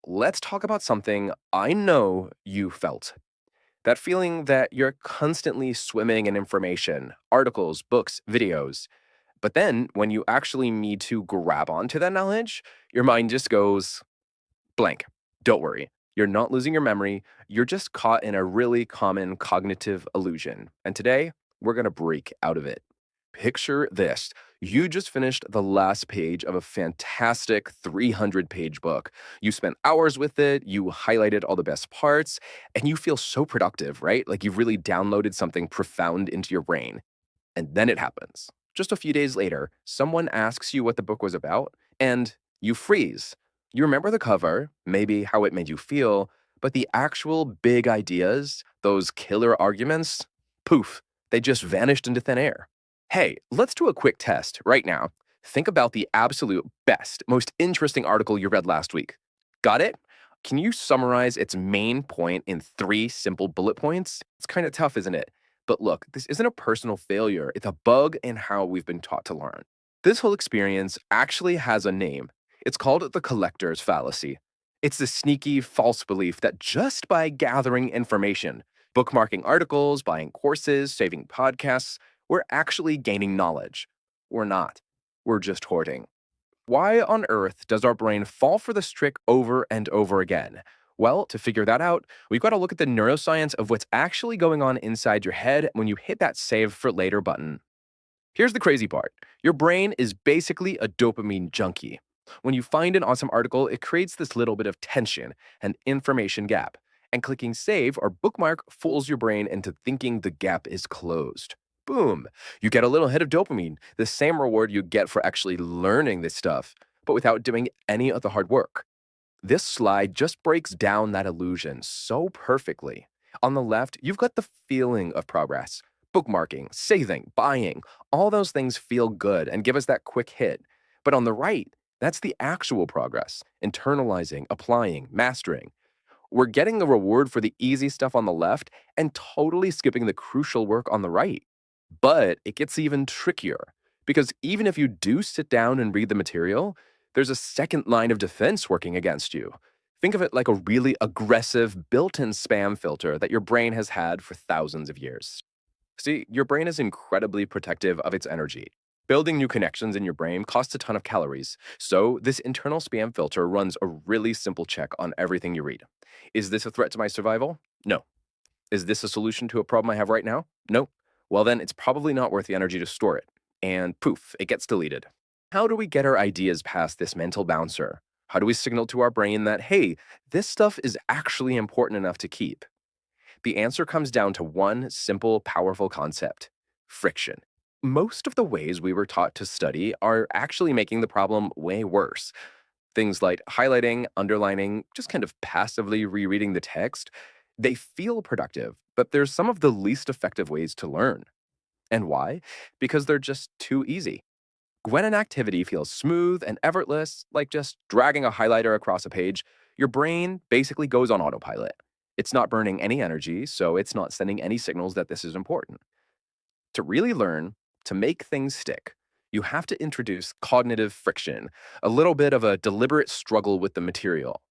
let's talk about something I know you felt. That feeling that you're constantly swimming in information, articles, books, videos. But then when you actually need to grab onto that knowledge, your mind just goes blank. Don't worry. You're not losing your memory. You're just caught in a really common cognitive illusion. And today, we're going to break out of it. Picture this. You just finished the last page of a fantastic 300-page book. You spent hours with it, you highlighted all the best parts, and you feel so productive, right? Like you've really downloaded something profound into your brain. And then it happens. Just a few days later, someone asks you what the book was about, and you freeze. You remember the cover, maybe how it made you feel, but the actual big ideas, those killer arguments, poof, they just vanished into thin air. Hey, let's do a quick test right now. Think about the absolute best, most interesting article you read last week. Got it? Can you summarize its main point in 3 simple bullet points? It's kind of tough, isn't it? But look, this isn't a personal failure, it's a bug in how we've been taught to learn. This whole experience actually has a name. It's called the collector's fallacy. It's the sneaky, false belief that just by gathering information, bookmarking articles, buying courses, saving podcasts, we're actually gaining knowledge. We're not. We're just hoarding. Why on earth does our brain fall for this trick over and over again? Well, to figure that out, we've got to look at the neuroscience of what's actually going on inside your head when you hit that save for later button. Here's the crazy part. Your brain is basically a dopamine junkie. When you find an awesome article, it creates this little bit of tension and information gap. And clicking save or bookmark fools your brain into thinking the gap is closed. Boom! You get a little hit of dopamine, the same reward you get for actually learning this stuff, but without doing any of the hard work. This slide just breaks down that illusion so perfectly. On the left, you've got the feeling of progress. Bookmarking, saving, buying, all those things feel good and give us that quick hit. But on the right, that's the actual progress, internalizing, applying, mastering. We're getting the reward for the easy stuff on the left and totally skipping the crucial work on the right. But it gets even trickier because even if you do sit down and read the material, there's a second line of defense working against you. Think of it like a really aggressive built in spam filter that your brain has had for thousands of years. See, your brain is incredibly protective of its energy. Building new connections in your brain costs a ton of calories, so this internal spam filter runs a really simple check on everything you read. Is this a threat to my survival? No. Is this a solution to a problem I have right now? No. Well, then it's probably not worth the energy to store it. And poof, it gets deleted. How do we get our ideas past this mental bouncer? How do we signal to our brain that, hey, this stuff is actually important enough to keep? The answer comes down to one simple, powerful concept: friction. Most of the ways we were taught to study are actually making the problem way worse. Things like highlighting, underlining, just kind of passively rereading the text, they feel productive, but they're some of the least effective ways to learn. And why? Because they're just too easy. When an activity feels smooth and effortless, like just dragging a highlighter across a page, your brain basically goes on autopilot. It's not burning any energy, so it's not sending any signals that this is important. To really learn, to make things stick, you have to introduce cognitive friction, a little bit of a deliberate struggle with the material.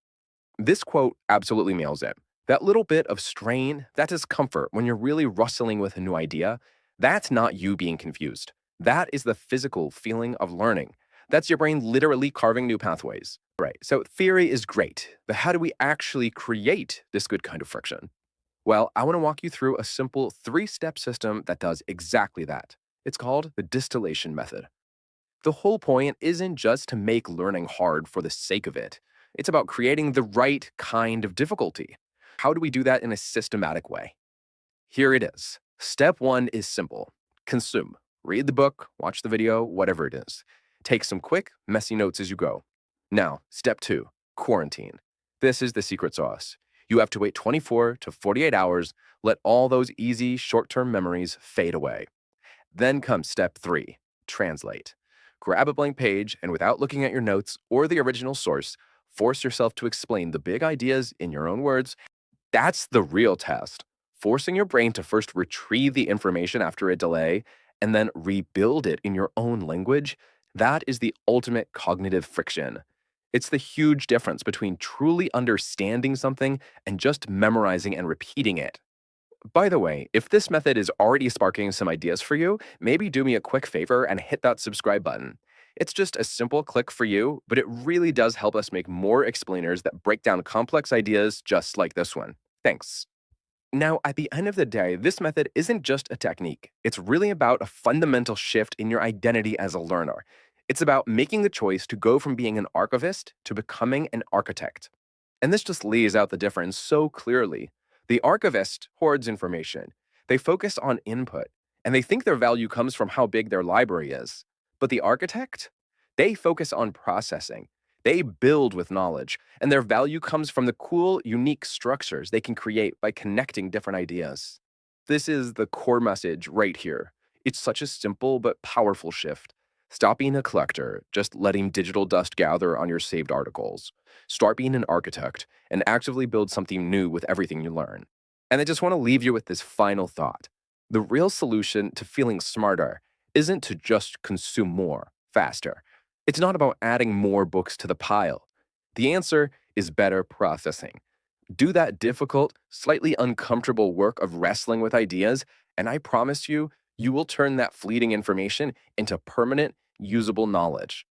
This quote absolutely nails it. That little bit of strain, that discomfort when you're really wrestling with a new idea, that's not you being confused. That is the physical feeling of learning. That's your brain literally carving new pathways. Right. So theory is great, but how do we actually create this good kind of friction? Well, I want to walk you through a simple 3-step system that does exactly that. It's called the distillation method. The whole point isn't just to make learning hard for the sake of it. It's about creating the right kind of difficulty. How do we do that in a systematic way? Here it is. Step 1 is simple. Consume. Read the book, watch the video, whatever it is. Take some quick, messy notes as you go. Now, step 2, quarantine. This is the secret sauce. You have to wait 24 to 48 hours, let all those easy, short-term memories fade away. Then comes step 3, translate. Grab a blank page and without looking at your notes or the original source, force yourself to explain the big ideas in your own words. That's the real test. Forcing your brain to first retrieve the information after a delay and then rebuild it in your own language, that is the ultimate cognitive friction. It's the huge difference between truly understanding something and just memorizing and repeating it. By the way, if this method is already sparking some ideas for you, maybe do me a quick favor and hit that subscribe button. It's just a simple click for you, but it really does help us make more explainers that break down complex ideas just like this one. Thanks. Now, at the end of the day, this method isn't just a technique. It's really about a fundamental shift in your identity as a learner. It's about making the choice to go from being an archivist to becoming an architect. And this just lays out the difference so clearly. The archivist hoards information. They focus on input, and they think their value comes from how big their library is. But the architect? They focus on processing. They build with knowledge, and their value comes from the cool, unique structures they can create by connecting different ideas. This is the core message right here. It's such a simple but powerful shift. Stop being a collector, just letting digital dust gather on your saved articles. Start being an architect and actively build something new with everything you learn. And I just want to leave you with this final thought. The real solution to feeling smarter isn't to just consume more, faster. It's not about adding more books to the pile. The answer is better processing. Do that difficult, slightly uncomfortable work of wrestling with ideas, and I promise you, you will turn that fleeting information into permanent, usable knowledge.